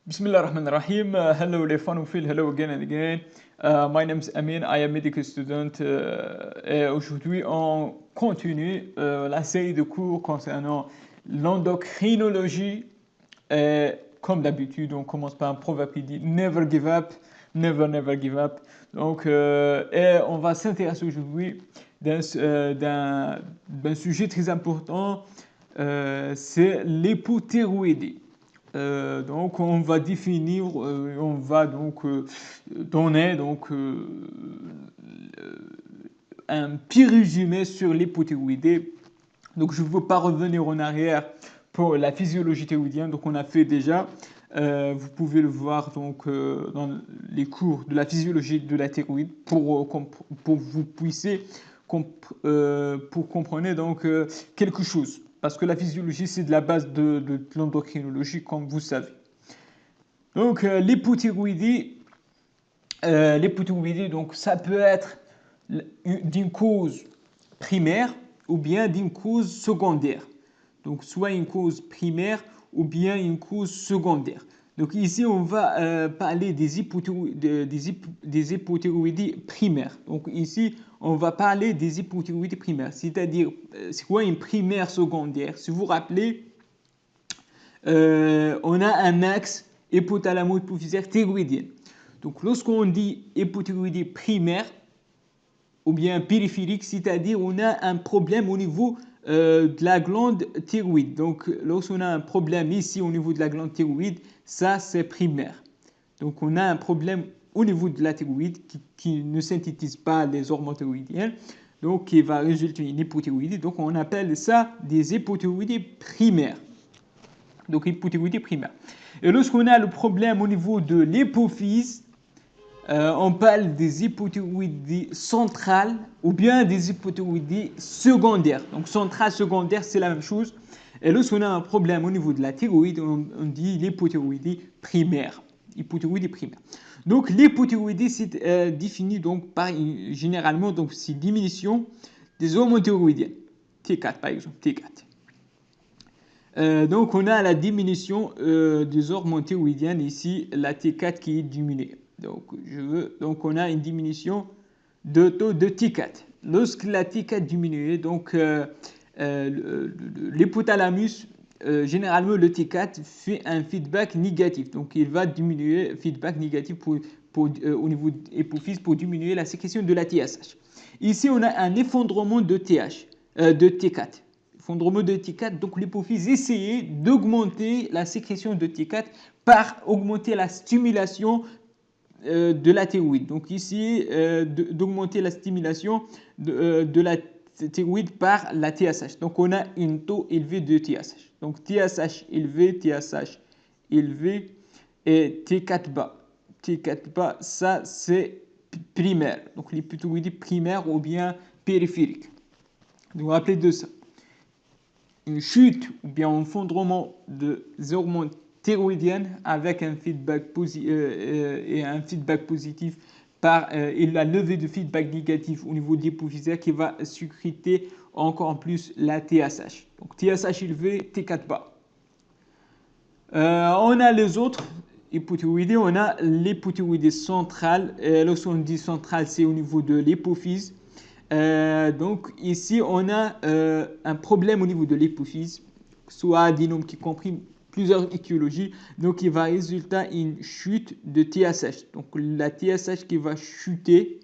Bismillahirrahmanirrahim. Hello les fanophiles, hello again and again. My name is Amin, I am medical student. Et aujourd'hui, on continue la série de cours concernant l'endocrinologie. Et comme d'habitude, on commence par un proverbe qui dit Never give up, never, never give up. Donc, et on va s'intéresser aujourd'hui d'un sujet très important, c'est l'hypothyroïdie. Donc on va définir, on va donc donner un petit résumé sur l'hypothyroïdie. Donc je ne veux pas revenir en arrière pour la physiologie thyroïdienne, donc on a fait déjà. Vous pouvez le voir donc dans les cours de la physiologie de la thyroïde pour vous puissiez pour comprendre donc quelque chose. Parce que la physiologie, c'est de la base de l'endocrinologie, comme vous savez. Donc, l'hypothyroïdie, donc, ça peut être d'une cause primaire ou bien d'une cause secondaire. Donc, soit une cause primaire ou bien une cause secondaire. Donc, ici, on va parler des hypothyroïdies primaires. Donc, ici, on va parler des hypothyroïdies primaires. C'est-à-dire, c'est quoi une primaire secondaire? Si vous vous rappelez, on a un axe hypothalamo-hypophysaire thyroïdien. Donc, lorsqu'on dit hypothyroïdie primaire ou bien périphérique, c'est-à-dire on a un problème au niveau de la glande thyroïde. Donc, lorsqu'on a un problème ici au niveau de la glande thyroïde, ça c'est primaire. Donc, on a un problème au niveau de la thyroïde qui ne synthétise pas les hormones thyroïdiennes, donc qui va résulter une hypothyroïdie. Donc, on appelle ça des hypothyroïdies primaires. Donc, hypothyroïdie primaire. Et lorsqu'on a le problème au niveau de l'hypophyse, on parle des hypothyroïdies centrales ou bien des hypothyroïdies secondaires. Donc, centrale, secondaire, c'est la même chose. Et lorsqu'on a un problème au niveau de la thyroïde, on dit l'hypothyroïdie primaire. Hypothyroïdie primaire. Donc, l'hypothyroïdie, c'est défini donc par généralement donc c'est diminution des hormones thyroïdiennes. T4 par exemple, T4. Donc, on a la diminution des hormones thyroïdiennes ici, la T4 qui est diminuée. Donc, on a une diminution de taux de T4. Lorsque la T4 diminue, donc l'hypothalamus, généralement le T4 fait un feedback négatif. Donc, il va diminuer feedback négatif au niveau de l'hypophyse pour diminuer la sécrétion de la TSH. Ici, on a un effondrement de T4. Effondrement de T4, donc l'hypophyse essayait d'augmenter la sécrétion de T4 par augmenter la stimulation de la thyroïde. Donc ici, d'augmenter la stimulation de la thyroïde par la TSH. Donc on a un taux élevé de TSH. Donc TSH élevé et T4 bas. T4 bas, ça c'est primaire. Donc l'hypothyroïdie primaire ou bien périphérique. Donc vous vous rappelez de ça. Une chute ou bien un effondrement des hormones thyroïdiennes avec un feedback positif et la levée de feedback négatif au niveau d'hypophysaire qui va sécréter encore plus la TSH. Donc TSH élevé, T4 bas. On a les autres hypothyroïdies, on a l'hypothyroïdie centrale. Lorsqu'on dit centrale, c'est au niveau de l'hypophyse. Donc ici, on a un problème au niveau de l'hypophyse, soit adénome qui comprime plusieurs étiologies, donc il va résulter une chute de TSH. Donc la TSH qui va chuter,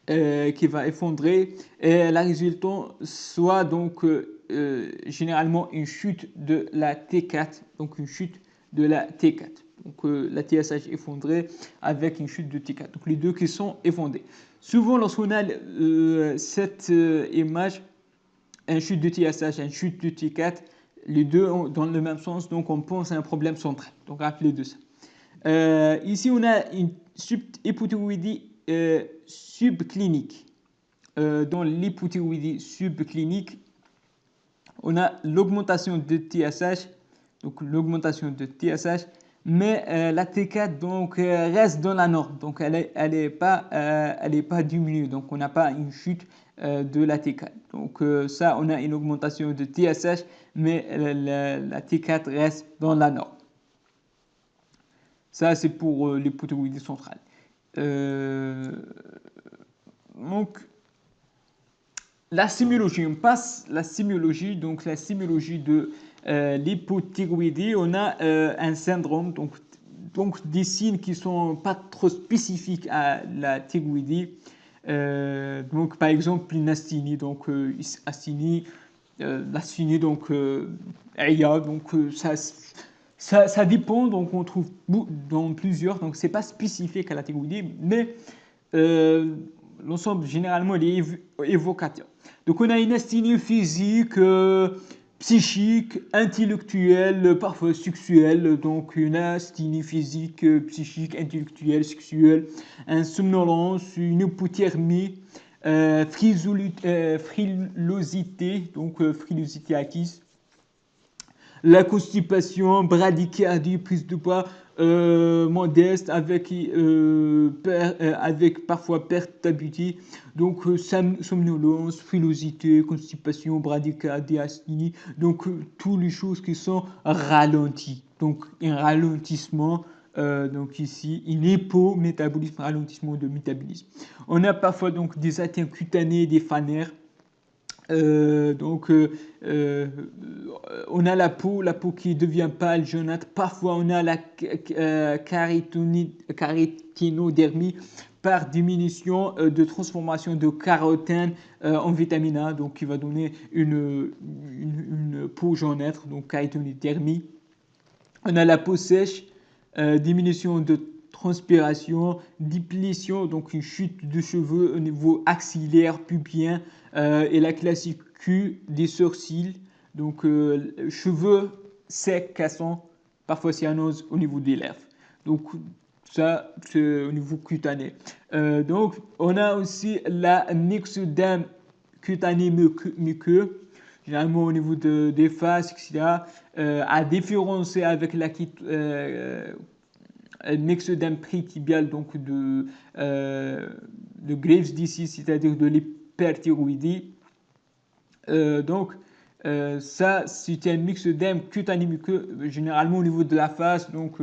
qui va effondrer, et la résultante soit donc généralement une chute de la T4, donc une chute de la T4. Donc la TSH effondrée avec une chute de T4. Donc les deux qui sont effondrés. Souvent lorsqu'on a cette image, une chute de TSH, une chute de T4, les deux dans le même sens, donc on pense à un problème central. Donc rappelez de ça. Ici on a une hypothyroïdie subclinique. Dans l'hypothyroïdie subclinique, on a l'augmentation de TSH, donc l'augmentation de TSH, mais la T4 donc reste dans la norme, donc elle est pas diminuée, donc on n'a pas une chute de la T4. Donc ça, on a une augmentation de TSH, mais la T4 reste dans la norme. Ça, c'est pour l'hypothyroïdie centrale. Donc, la sémiologie, on passe la sémiologie. Donc, la sémiologie de l'hypothyroïdie, on a un syndrome, donc des signes qui ne sont pas trop spécifiques à la thyroïdie. Donc, par exemple, une asthénie, donc asthénie, l'asthénie, donc AIA, donc ça dépend, donc on trouve dans plusieurs, donc c'est pas spécifique à la thyroïdie, mais l'ensemble généralement il est évocateur. Donc on a une asthénie physique, psychique, intellectuelle, parfois sexuelle, donc une asthénie physique, psychique, intellectuelle, sexuelle, une somnolence, une hypothermie, frilosité, donc frilosité acquise, la constipation, bradycardie, prise de poids modeste avec parfois perte d'appétit, donc somnolence, frilosité, constipation, bradycardie, asthénie, donc toutes les choses qui sont ralenties, donc un ralentissement. Donc ici, un hypométabolisme, ralentissement de métabolisme. On a parfois donc des atteintes cutanées, des phanères. On a la peau qui devient pâle, jaunâtre. Parfois, on a la carétinodermie par diminution de transformation de carotène en vitamine A, donc qui va donner une peau jaunâtre, donc carétinodermie. On a la peau sèche, diminution de transpiration, déplétion, donc une chute de cheveux au niveau axillaire, pubien, et la classique Q des sourcils, donc cheveux secs, cassants, parfois cyanose au niveau des lèvres. Donc ça, c'est au niveau cutané. Donc on a aussi la myxœdème cutané muqueux, généralement au niveau des faces, etc., à différencier avec la myxœdème prétibial, donc de Graves' disease, c'est-à-dire de l'hyperthyroïdie. Ça, c'est un myxœdème cutané muqueux, généralement au niveau de la face, donc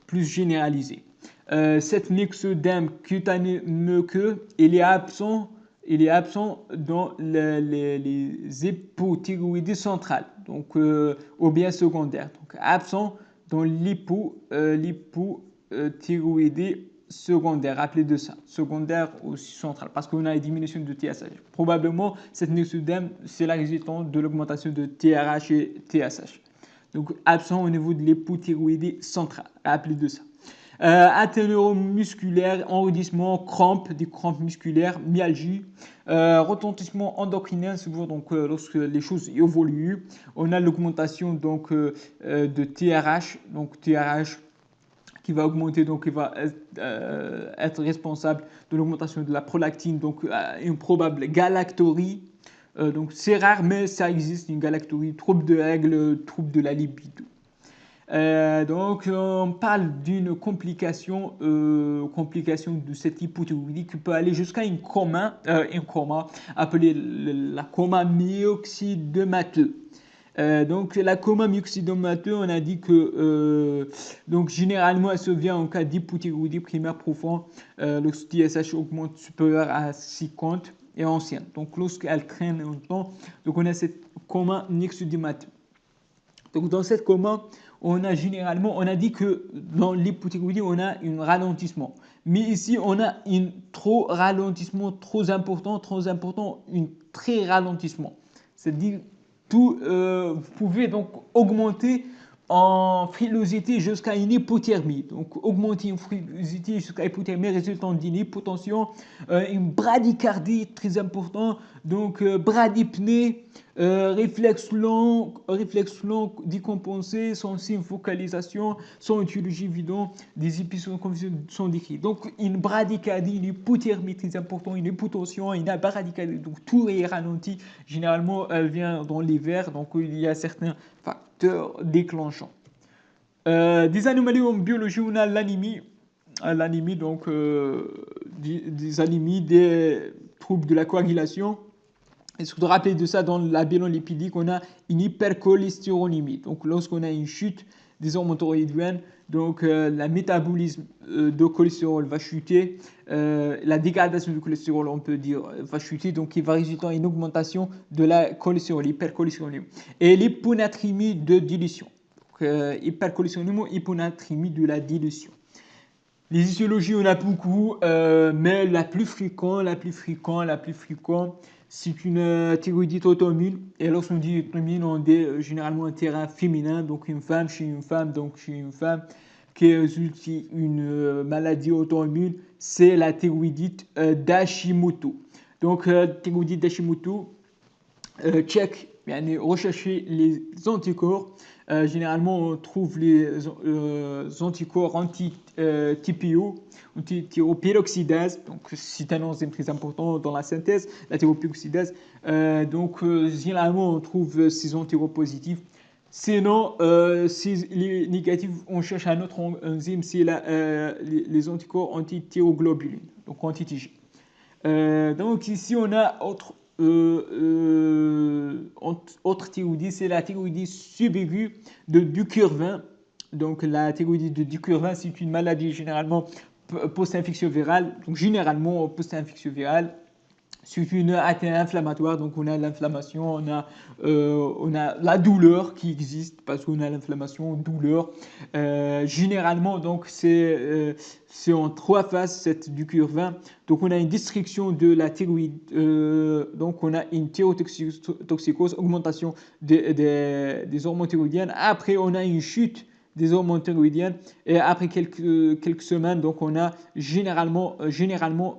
plus généralisé. Cette myxœdème cutané muqueux, il est absent dans les hypothyroïdies centrales, donc ou bien secondaires. Donc absent dans l'hypothyroïdie secondaire, rappelez de ça, secondaire aussi centrale, parce qu'on a une diminution de TSH. Probablement, cette myxœdème, c'est la résultante de l'augmentation de TRH et TSH. Donc absent au niveau de l'hypothyroïdie centrale, rappelez de ça. Atteinte neuromusculaire, enrudissement, des crampes musculaires, myalgie, retentissement endocrinien, souvent donc lorsque les choses évoluent, on a l'augmentation donc de TRH, donc TRH qui va augmenter, donc qui va être responsable de l'augmentation de la prolactine, donc une probable galactorie. Donc c'est rare, mais ça existe, une galactorie, trouble de règles, trouble de la libido. Donc on parle d'une complication de cette hypothyroïdie qui peut aller jusqu'à un coma appelé la coma myxœdémateux. Donc la coma myxœdémateux, on a dit que donc généralement elle survient en cas d'hypothyroïdie primaire profond lorsque TSH augmente supérieur à 50 et ancienne. Donc lorsqu'elle traîne longtemps, donc on a cette coma myxœdémateux. Donc dans cette coma, on a dit que dans l'hypothyroïdie, on a un ralentissement. Mais ici, on a un ralentissement trop important, un très ralentissement. C'est-à-dire, vous pouvez donc augmenter en frilosité jusqu'à une hypothermie. Donc augmenter une frilosité jusqu'à hypothermie résultant d'une hypotension, une bradycardie très important, donc bradypnée, réflexe long décompensé, sans signe focalisation, sans étiologie évidente, des épisodes sont décrits. Donc une bradycardie, une hypothermie très importante, une hypotension, une bradycardie, donc tout est ralenti. Généralement, elle vient dans l'hiver, donc il y a certains facteurs déclenchants. Des anomalies en biologie, on a l'anémie, donc des anémies, des troubles de la coagulation. Et ce qu'il faut rappeler de ça, dans la bilan lipidique, on a une hypercholestérolémie. Donc lorsqu'on a une chute des hormones thyroïdiennes. Donc, le métabolisme de cholestérol va chuter, la dégradation du cholestérol, on peut dire, va chuter, donc il va résulter en une augmentation de la cholestérolie, hypercholestérolémie, et l'hyponatrémie de dilution. Donc, hypercholestérolémie, hyponatrémie de la dilution. Les étiologies, on a beaucoup, mais la plus fréquente, c'est une thyroïdite auto-immune. Et lorsqu'on dit auto-immune, on dit généralement un terrain féminin, donc une femme chez une femme, qui résulte une maladie auto-immune, c'est la thyroïdite d'Hashimoto. Donc, thyroïdite d'Hashimoto, check, rechercher les anticorps. Généralement, on trouve les anticorps anti-TPO, anti-thyroperoxydase. Donc, c'est un enzyme très important dans la synthèse, la thyroperoxydase. Généralement, on trouve ces anticorps positifs. Sinon, si les négatifs, on cherche un autre enzyme, c'est les anticorps anti-thyroglobulines, donc anti-TG. Donc ici, on a autre thyroïdite, c'est la thyroïdite subaiguë de Ducurvin. Donc la thyroïdite de Ducurvin, c'est une maladie généralement post-infectio virale. Donc généralement post-infectio virale. C'est une atteinte inflammatoire, donc on a l'inflammation, on a la douleur qui existe parce qu'on a l'inflammation, douleur. Généralement, donc c'est en trois phases cette Ducurvin. Donc on a une destruction de la thyroïde, donc on a une thyrotoxicose, augmentation des hormones thyroïdiennes. Après, on a une chute des hormones thyroïdiennes, et après quelques semaines, donc on a généralement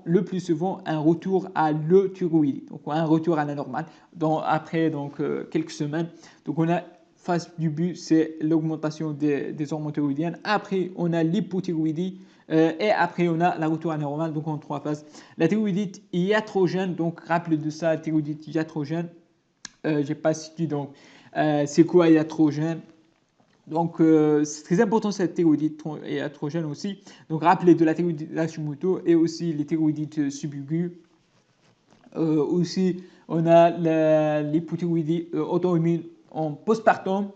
le plus souvent un retour à l'euthyroïdie, donc un retour à la normale après quelques semaines. Donc on a phase du but, c'est l'augmentation des hormones thyroïdiennes. Après on a l'hypothyroïdie, et après on a la retour à la normale, donc en trois phases. La thyroïdite iatrogène, donc rappelez de ça, thyroïdite iatrogène, j'ai pas cité, donc c'est quoi iatrogène? Donc, c'est très important cette thyroïdite iatrogène aussi. Donc, rappelez de la thyroïdite d'Hashimoto et aussi les thyroïdites subaiguës. Aussi, on a l'hypothyroïdie auto-immune en postpartum.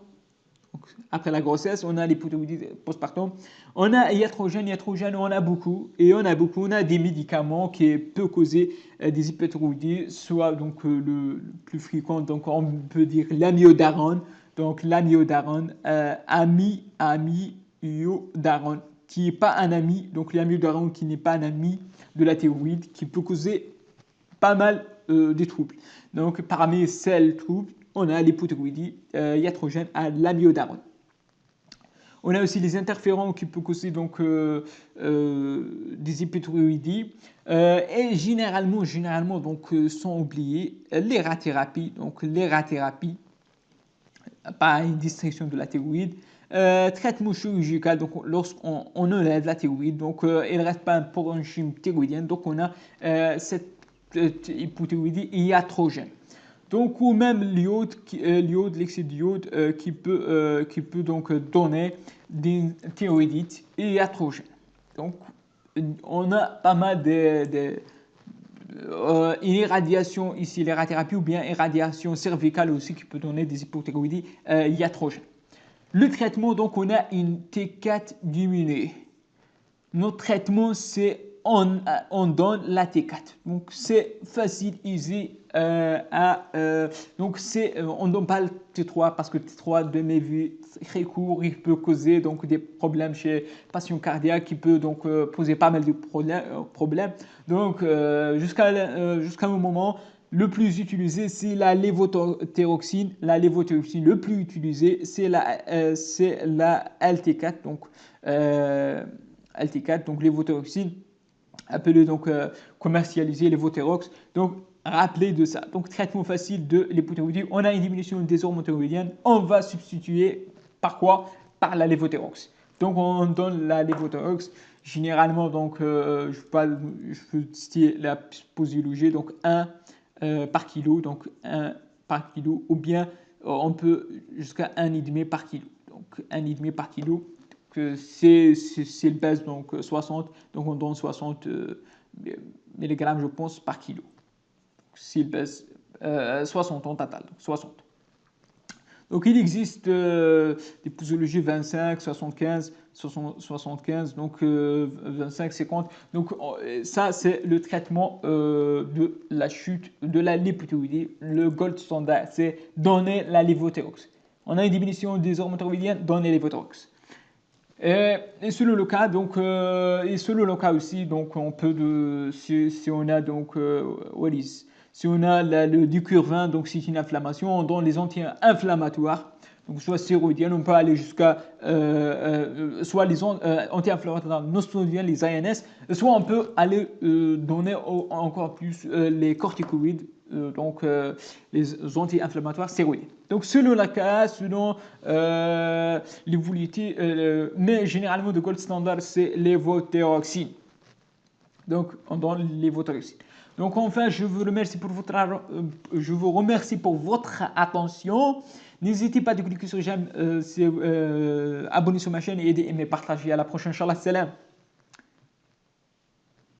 Donc, après la grossesse, on a l'hypothyroïdie postpartum. On a iatrogène, on a beaucoup. Et on a des médicaments qui peuvent causer des hypothyroïdies, soit donc, le plus fréquent, donc on peut dire l'amiodarone. Donc l'amiodarone, amiodarone, qui n'est pas un ami, donc l'amiodarone qui n'est pas un ami de la thyroïde, qui peut causer pas mal de troubles. Donc parmi ces troubles, on a l'hypothyroïdie iatrogène à l'amiodarone. On a aussi les interférents qui peuvent causer donc, des hypothyroïdies. Et généralement donc, sont oubliés l'hérathérapie. Donc l'hérathérapie, pas une distraction de la thyroïde. Traitement chirurgical, donc lorsqu'on enlève la thyroïde, donc il ne reste pas un parenchyme thyroïdien, donc on a cette hypothyroïdie iatrogène. Donc, ou même l'iode, l'excès d'iode qui peut donc donner des thyroïdites iatrogènes. Donc, on a pas mal une irradiation ici, l'hérathérapie, ou bien irradiation cervicale aussi qui peut donner des hypothyroïdies iatrogènes. Le traitement, donc on a une T4 diminuée. Notre traitement, c'est on donne la T4. Donc c'est facile, easy donc on ne donne pas le T3 parce que le T3 de mes vues très court, il peut causer donc des problèmes chez patients cardiaques, qui peut donc poser pas mal de problèmes. Donc jusqu'à un moment, le plus utilisé, c'est la lévothyroxine. La lévothyroxine le plus utilisé, c'est la LT4. Donc LT4, donc lévothyroxine, appelé donc commercialisé lévothyrox. Donc rappelez de ça. Donc traitement facile de l'hypothyroïdie. On a une diminution des hormones thyroïdiennes. On va substituer par quoi? Par la lévothyrox. Donc on donne la lévothyrox. Généralement, donc je peux citer la posologie, donc 1 par kilo, donc 1 par kilo, ou bien on peut jusqu'à 1,5 par kilo. Donc 1,5 par kilo. C'est le base, donc 60, donc on donne 60 mg, je pense, par kilo. C'est le base 60 en total, donc 60. Donc il existe des posologies 25, 75, 75, donc 25, 50. Donc ça, c'est le traitement de la chute de la lipothyroïdie. Le gold standard, c'est donner la lévothyrox. On a une diminution des hormones thyroïdiennes, donner la lévothyrox. Et selon le cas, donc, et selon le cas aussi, donc on peut si on a donc, si on a le dicurvin, donc c'est une inflammation, on donne les anti-inflammatoires, donc soit stéroïdiennes, on peut aller jusqu'à soit les anti-inflammatoires non stéroïdiennes, les ANS, soit on peut aller donner encore plus les corticoïdes, donc les anti-inflammatoires stéroïdiens. Donc selon la cas, selon l'évolution, mais généralement de gold standard c'est lévothyroxine. Donc on donne lévothyroxine. Donc enfin, je vous remercie pour votre attention. N'hésitez pas à cliquer sur j'aime, abonner sur ma chaîne et aimer, partager. À la prochaine, Inch'Allah, salam.